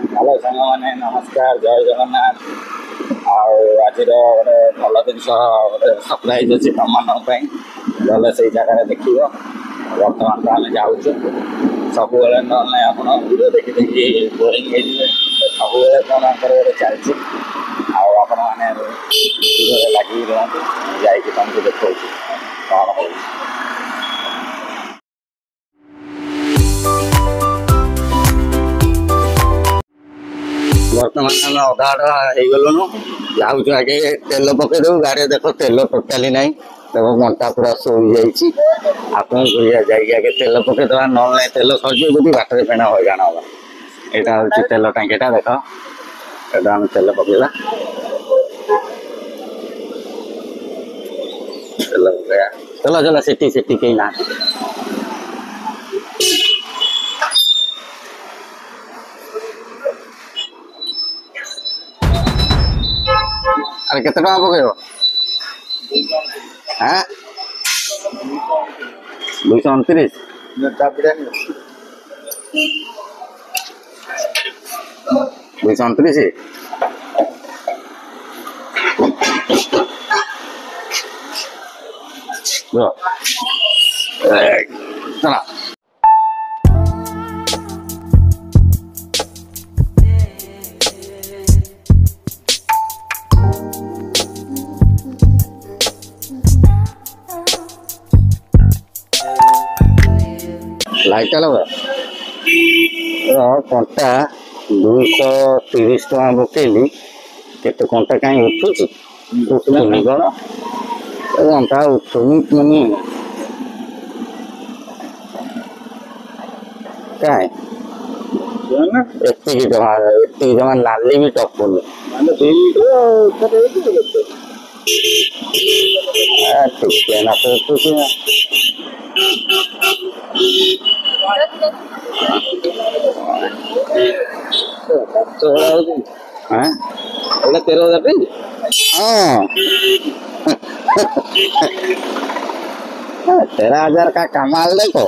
Hello सांग मैंने नमस्कार जय जगन्नाथ आज गोटे भल जिन गोटे सरप्राइज अच्छी तुम मानी गले से जगह देख बर्तमान तो आम जाऊँ सब ना आप देखी देखी बोरींग सब कौन गोटे चलती आपण मैंने लगे रुहतु जाकि तुमको देखा कौन हो बर्तमान आम अधा अधा हो जाऊँ आगे तेल पकईदेव गाड़ी देख तेल टोटाली ना देखो घंटा पूरा शोई जाए जाके तेल पकईदे ना तेल सरजे बुद्धि बाटर पेण हईराण हाँ यहाँ हूँ तेल टांकीटा देख ये आम तेल पकईवा तेल पकईवा चल चल सीटी सीटी कहीं ना अरे केते टका पकईब हाँ 229 229 चला लाइट लगा कंटा 230 टका पकईली केते कंटा कहीं उठुनी कौन घंटा उठुनी पुनी कहीं एति जमा नाली भी टपुनी ठीक ना तो हाँ 13,000 हाँ 13,000 का कमाल देखो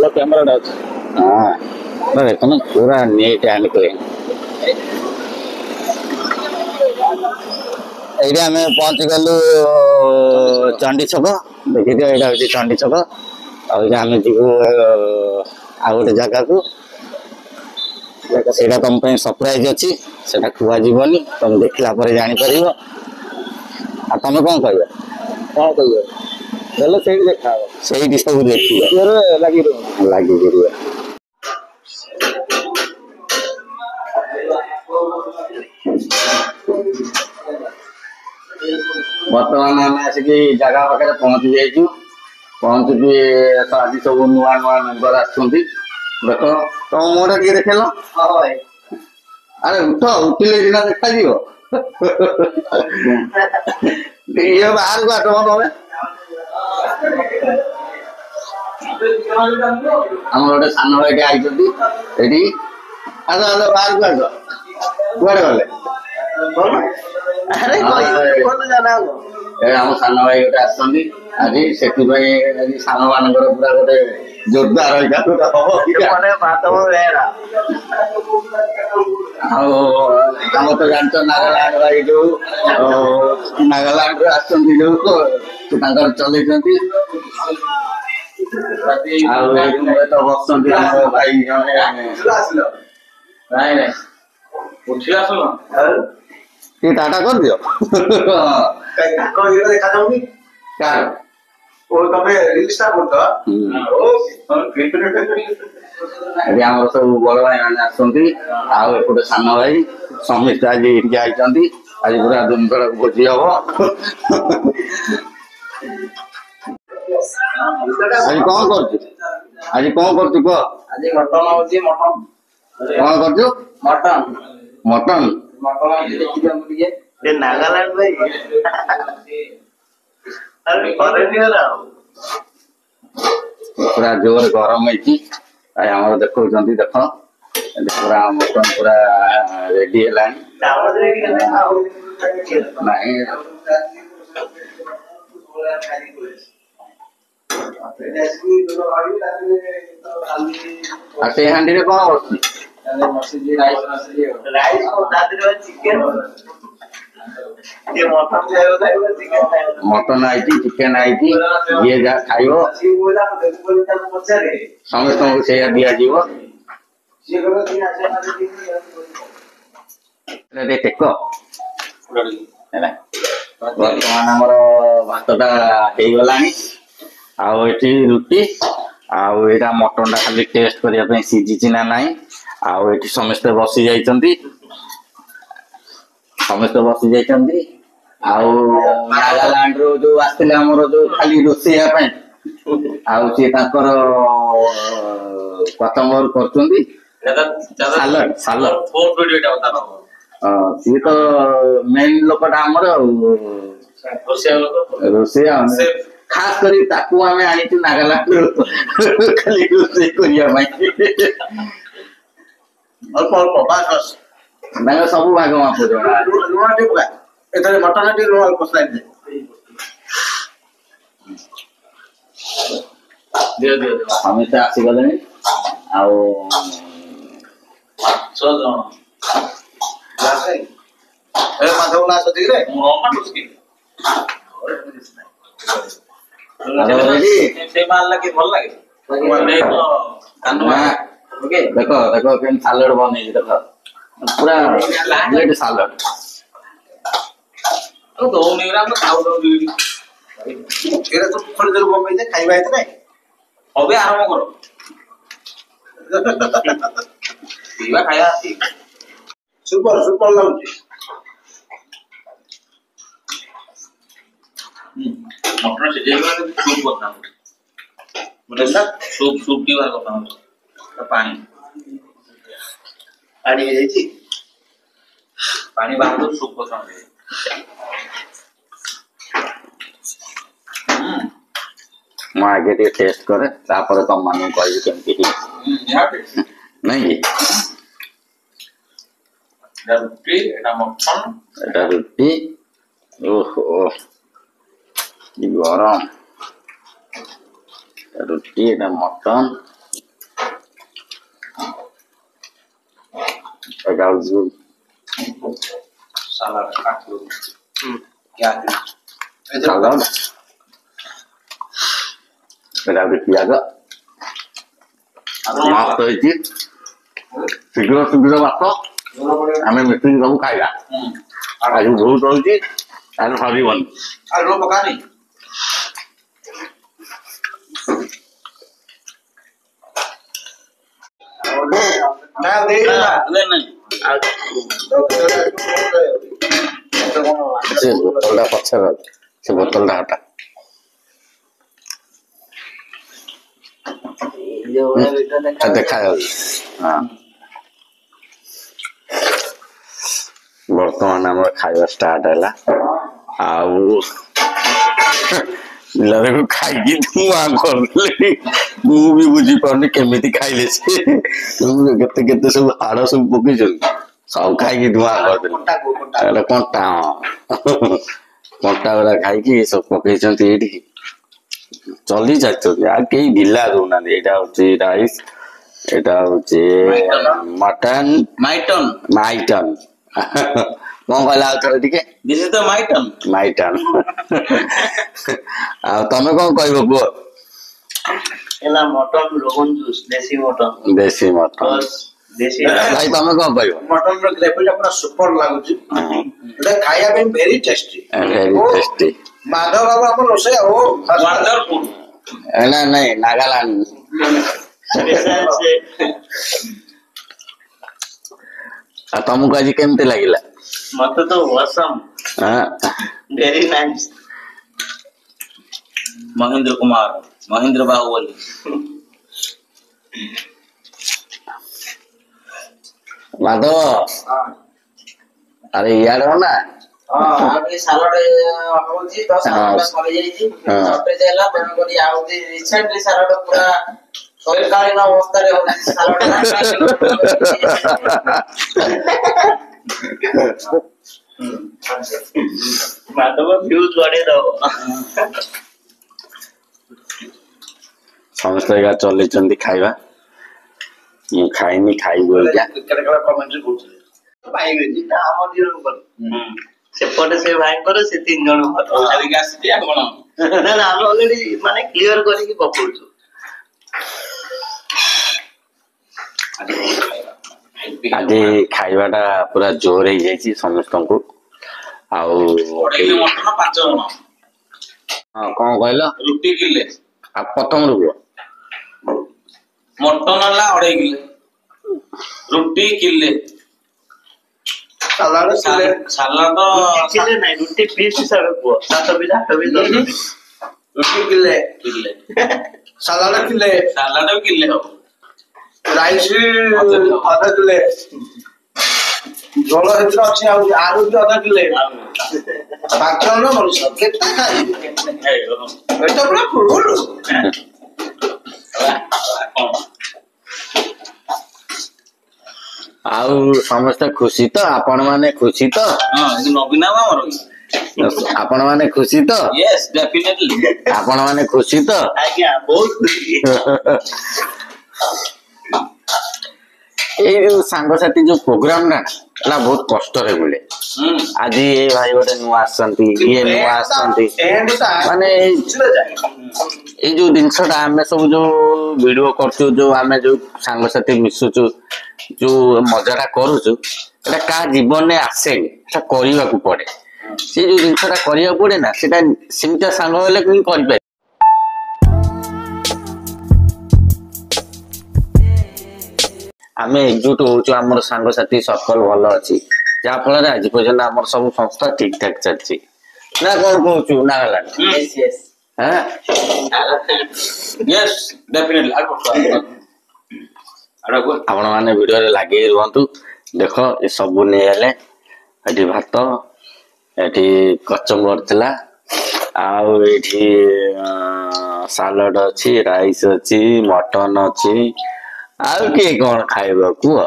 कैमरा हाँ देखो ना पूरा नीट एंड क्लीन ये आम पहुँची गलु चंडी छक देखी दियो यहाँ हूँ चंडी छक आम जीवु आ गोटे जगह को से तुम सरप्राइज अच्छी से खुआ जीवनी तुम देखला जापर आ तुम कौन कह चलो से देखा से सब देख लगी लगी बर्तमान आम आसिक जगह पाखे पहुँची जाइए पहुँचुकी आज सब नुआ नुआ मेम्बर आसुँच देख तुम मुहर टे देखेल अरे उठ उठिले सीना देखा ये बाहर को आठ तुम आम गोटे सान भाई आई आस आस बाहर को आस कुआड़े गले आम सान भाई गोटे आसती आज से सान मान पूरा गोटे जोरदार आम तो जान नागालैंड भाई जो नागालैंड आसती जो चल तो बस भाई टाटा कर दियो देखा जाऊनी आम सब बड़ भाई मैंने आसती आउटे सान भाई समित आज ये आई आज पूरा दिन बेला भोजी हम आज कौन कर आज कौन कर कौन कर मटन मटन नागालैंड भाई पूरा जोर गरम है देखो देख पूरा मटन पूरा रेडी है नहीं से हांडी रे कौन बसती मटन आई चिकेन आई ये जा खाइब समस्त से दिया टेक बर्तमान आमर भातटा हो गला आठी रुटी आईटा मटन टा खाली टेस्ट करने सीझी ना ना आठी समस्ते बसी जाइंट समस्ते बसी जाइंट नागालैंड रो जो आसते आमर जो खाली रोसैया सी पतंगर कर सी तो मेन लोकटा आमर रोसैया खास कर नागालैंड खाली रोसै करने सब भाग माप मटन समस्ते आसीगले देख देख के सालड बन देख पूरा सालड सुपर सुपर लगुच मटन से सूप करता सूप सूप पीवा करता पानी पानी पानी बाहर तो सूप करता मैं आगे टेस्ट करे तुम मान कह नहीं रुटी मटन रुटी ओहो गरम रुटी मटन सलाद सलाद पियाज मस्त शीघ्र शीघ्र भात आम मिसिक सब खाइबा आज बहुत रही सरबन पकानी बोतल पचर से बोतल हटा देखा हाँ बर्तमान आम खाଇବା स्टार्ट है खाई धुआं कर भी बुझी पार्नी केमी खाइले केते सब हाड़ सब पकई सब खाई धुआं कर कंटा कंटा वाला खाई सब पकई चली जाती कई ढिला दौना यहाँ हूँ राइस यहाँ हूँ मटन माइटन माइटन कौन कहला दिस इज द माइटन माइटन तमे कौन कह मटन रोगन जूस देसी मटन देसी भाई तमे कौन कह मटन रो ग्रेवी पूरा सुपर लागुची खाया पे वेरी टेस्टी माधव बाबू हम रोसे हो वंडरफुल नहीं नागालैंड तुमको आज केमती लगिला मत तो awesome very nice Mahendra Kumar Mahendra Bahubali Madhav अरे यार हो ना आगे सालड होची तो सालड सरी जाईची शॉर्टेज हैला पण कोनी आउदी रिसेंटली सालड पूरा सरकारीन अवस्था रे होची सालड माधव व्यूज बढ़े दो ସମସ୍ତେ ଏକା ଚଲେଇଛନ୍ତି ଖାଇବା। ମୁଁ ଖାଇନି, ଖାଇବି ଏଇକା। କ୍ରିକେଟ ଖେଳ କମେଣ୍ଟ୍ରି କରୁଥିଲେ ପାଇବେନି ଆମ ଦିନ ସେପଟେ ସେ ଭାଇଙ୍କର ସେ 3 ଜଣ ଛାଡ଼ିକି ଆସିଛି ଆପଣ ନା ନା ଆମେ ଅଲରେଡି ମାନେ କ୍ଲିୟର କରିକି ପକଉଛୁ। ଆଜି ଖାଇବାଟା ପୁରା ଜୋର ହେଇଯାଇଛି ସମସ୍ତଙ୍କୁ। ଆଉ ମଟନ 5 ଜଣ। ହଁ କଣ କହିଲ? ରୁଟି କିଲେ। ଆଉ ପ୍ରଥମରୁ କୁହ। ମଟନ ହେଲା 2.5 କିଲେ, ରୁଟି କିଲେ, ସାଲାଡ ସାଲାଡ କିଲେ ନାଇଁ ରୁଟି ପିସ୍ ହିସାବରେ କୁହ। 7 ପିସ୍ 8 ପିସ୍ 10 ପିସ୍। ରୁଟି କିଲେ, ସାଲାଡ କିଲେ, ସାଲାଡ କିଲେ ହବ, ରାଇସ୍ 1/2 କିଲେ, ଝୋଳ ସେଥିରେ ଅଛି ଆଉ ଆଳୁ ବି 1/2 କିଲେ। 5 ଜଣ ମଣିଷ କେତେ ଖାଇବେ? ଏଟା ପୁରା ଫୁଲ। ଆଉ ସମସ୍ତେ ଖୁସି ତ? ଆପଣ ମାନେ ଖୁସି ତ? ନବୀନ ଆମର ଆପଣ ମାନେ ଖୁସି ତ? Yes definitely. ଆପଣ ମାନେ ଖୁସି ତ? ଆଜ୍ଞା ବହୁତ ଖୁସି। ଏଇ ଯୋଉ ସାଙ୍ଗସାଥି ଯୋଉ ପ୍ରୋଗ୍ରାମ ନା ହେଲା ବହୁତ କଷ୍ଟରେ ମିଳେ। ଆଜି ଏ ଭାଇ ଗୋଟେ ନୂଆ ଆସିଛନ୍ତି, ଇଏ ନୂଆ ଆସିଛନ୍ତି, ମାନେ ଏଇ ଯୋଉ ଜିନିଷଟା ଆମେ ସବୁ ଯୋଉ ଭିଡିଓ କରୁଛୁ, ଯୋଉ ଆମେ ଯୋଉ ସାଙ୍ଗସାଥି ମିଶୁଛୁ, ଯୋଉ ମଜାଟା କରୁଛୁ, ଏଟା କାହା ଜୀବନରେ ଆସେନି, ସେଟା କରିବାକୁ ପଡେ। ସେ ଯୋଉ ଜିନିଷଟା କରିବାକୁ ପଡେ ନା, ସେଟା ସେମିତିଆ ସାଙ୍ଗ ହେଲେ ହିଁ କରିପାରିବେ। ଆମେ ଏକଜୁଟ ହଉଛୁ, ଆମର ସାଙ୍ଗସାଥି ସର୍କଲ ଭଲ ଅଛି, ଯାହା ଫଳରେ ଆଜି ପର୍ଯ୍ୟନ୍ତ ଆମର ସବୁ ସଂସ୍ଥା ଠିକ ଠାକ ଚାଲିଛି। ନା କଣ କହୁଛୁ? ନା ହେଲାନି? ଆପଣ ମାନେ ଭିଡିଓରେ ଲାଗିକି ରୁହନ୍ତୁ। ଦେଖ ଏସବୁ ନେଇଗଲେ। ଏଠି ଭାତ, ଏଠି କଚୁମ୍ବର ଥିଲା, ଆଉ ଏଠି ସାଲାଡ ଅଛି, ରାଇସ୍ ଅଛି, ମଟନ ଅଛି। ଆଉ କିଏ କଣ ଖାଇବ କୁହ?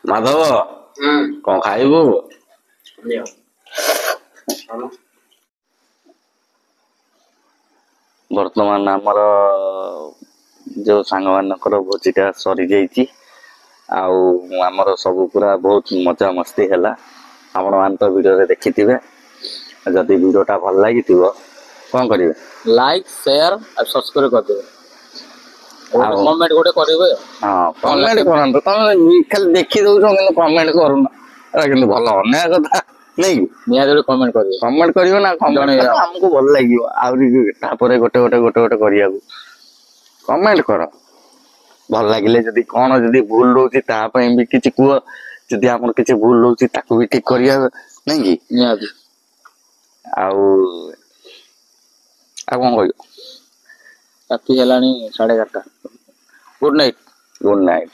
ମାଧବ କଣ ଖାଇବୁ? ବର୍ତ୍ତମାନ ଆମର ଯୋଉ ସାଙ୍ଗମାନଙ୍କର ଭୋଜିଟା ସରିଯାଇଛି। ଆଉ ଆମର ସବୁ ପୁରା ବହୁତ ମଜାମସ୍ତି ହେଲା। ଆପଣମାନେ ତ ଭିଡ଼ିଓରେ ଦେଖିଥିବେ। ଯଦି ଭିଡ଼ିଓଟା ଭଲ ଲାଗିଥିବ କଣ କରିବେ? ଲାଇକ୍, ସେୟାର ଆଉ ସବସ୍କ୍ରାଇବ କରିଦେବେ। ଆଉ କମେଣ୍ଟ ଗୋଟେ କରିବେ। ହଁ କମେଣ୍ଟ କରନ୍ତୁ। ତମେ ଖାଲି ଦେଖି ଦଉଛ କିନ୍ତୁ କମେଣ୍ଟ କରୁନ, ଏଟା କିନ୍ତୁ ଭଲ ଅନ୍ୟାୟ କଥା ନାଇଁ କି? ନିହାତି ଗୋଟେ କମେଣ୍ଟ କରିବେ। କମେଣ୍ଟ କରିବ ନା, ଜଣେଇବ, ଆମକୁ ଭଲ ଲାଗିବ ଆହୁରି ତାପରେ ଗୋଟେ କରିବାକୁ। କମେଣ୍ଟ କର। ଭଲ ଲାଗିଲେ ଯଦି କଣ ଯଦି ଭୁଲ ରହୁଛି ତା ପାଇଁ ବି କିଛି କୁହ। ଯଦି ଆମର କିଛି ଭୁଲ ରହୁଛି ତାକୁ ବି ଠିକ କରିବା, ନାଇଁ କି? ନିହାତି। ଆଉ କଣ କହିବ? ରାତି ହେଲାଣି 11:30। Good night.